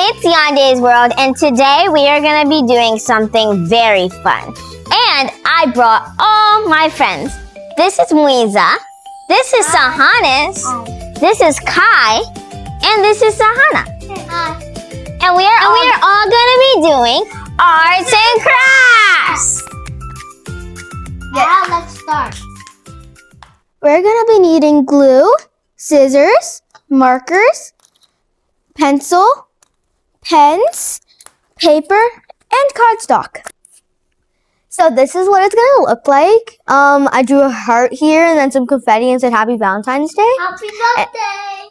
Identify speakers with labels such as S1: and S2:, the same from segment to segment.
S1: it's Yande's world, and today we are going to be doing something very fun. And I brought all my friends. This is Muiza, this is Sahanis, this is Kai, and this is Sahana. And we are all going to be doing arts and crafts.
S2: Yeah, let's start.
S3: We're going to be needing glue, scissors, markers, pencil, pens, paper, and cardstock. So this is what it's going to look like. I drew a heart here and then some confetti and said Happy Valentine's Day.
S2: Happy birthday!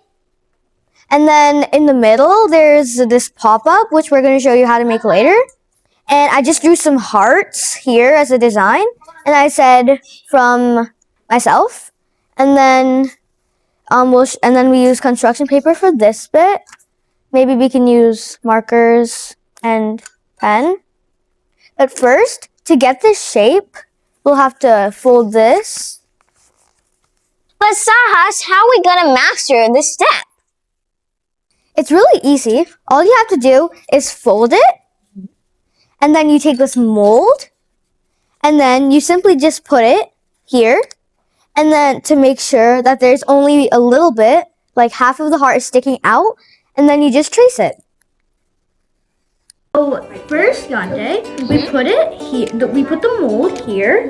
S3: And then in the middle, there's this pop-up, which we're going to show you how to make later. And I just drew some hearts here as a design. And I said from myself. And then we use construction paper for this bit. Maybe we can use markers and pen. But first, to get this shape, we'll have to fold this.
S1: But Sahas, how are we going to master this step?
S3: It's really easy. All you have to do is fold it. And then you take this mold. And then you simply just put it here. And then to make sure that there's only a little bit, like half of the heart is sticking out, and then you just trace it. So first, Yande, we put it here. We put the mold here,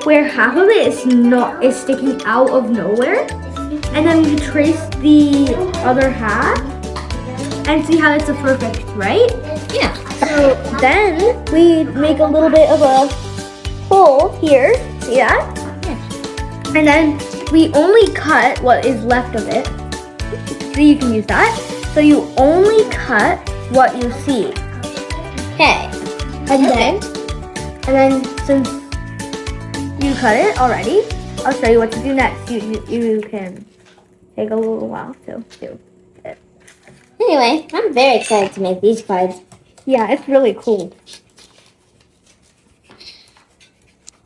S3: where half of it is sticking out of nowhere, and then we trace the other half, and see how it's a perfect, right?
S1: Yeah.
S3: So then we make a little bit of a hole here. See that? And then we only cut what is left of it. So you can use that. So you only cut what you see.
S1: Okay.
S3: And then since you cut it already, I'll show you what to do next. You can take a little while to do it.
S1: Anyway, I'm very excited to make these cards.
S3: Yeah, it's really cool.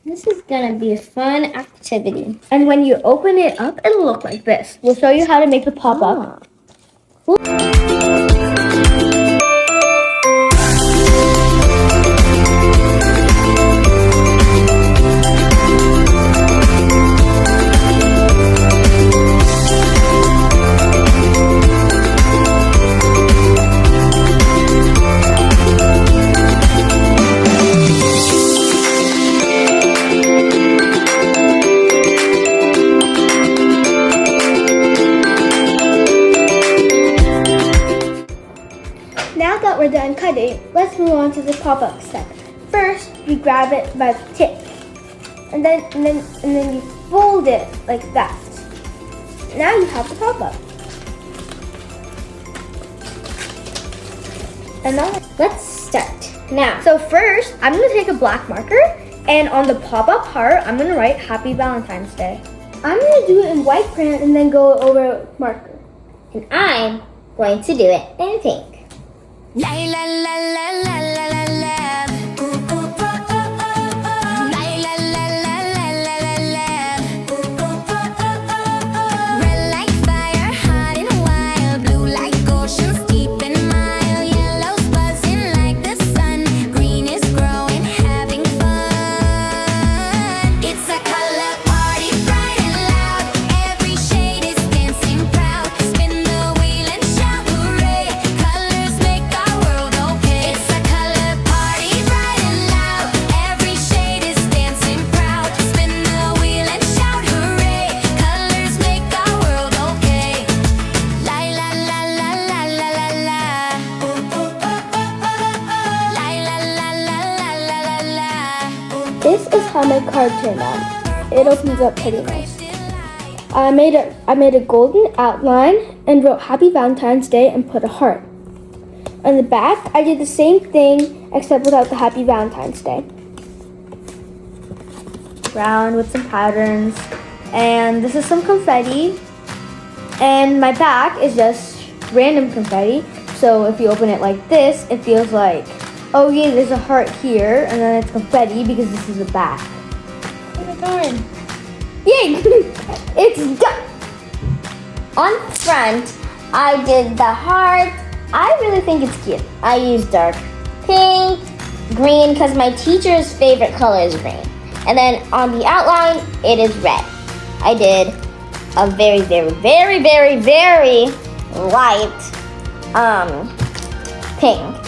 S1: This is going to be a fun activity.
S3: And when you open it up, it'll look like this. We'll show you how to make the pop-up. Now that we're done cutting, let's move on to the pop-up step. First, you grab it by the tip, and then you fold it like that. Now you have the pop-up. And now
S1: Let's start now.
S3: so first, I'm gonna take a black marker, and on the pop-up heart, I'm gonna write Happy Valentine's Day. I'm gonna do it in white print and then go over marker.
S1: And I'm going to do it in pink.
S4: La la la la la la la la. Ooh, ooh, ooh, ooh, ooh, ooh. La la la la la la la la. Ooh, ooh, ooh, ooh, ooh, ooh. Red like fire, hot and wild. Blue like oceans, deep and mild. Yellow's buzzing like the sun. Green is growing, having fun. It's a color party, bright and loud. Every shade is dancing proud. Spin the wheel and shout hooray. Colors make our world okay. It's a color party, bright and loud. Every shade is dancing proud. Spin the wheel and shout hooray. Colors make our world okay. La la la la la la la la. Ooh, ooh, ooh, ooh, ooh, ooh. La la la la la la la la.
S3: This is how my card turned out. It opens up pretty nice. I made a golden outline and wrote Happy Valentine's Day and put a heart. On the back, I did the same thing except without the Happy Valentine's Day. Brown with some patterns, and this is some confetti. And my back is just random confetti. So if you open it like this, it feels like, oh yeah, there's a heart here, and then it's confetti because this is the back. Yay! It's done!
S1: On front, I did the heart, I really think it's cute. I used dark pink, green, because my teacher's favorite color is green. And then on the outline, it is red. I did a very, very, very, very, very light pink.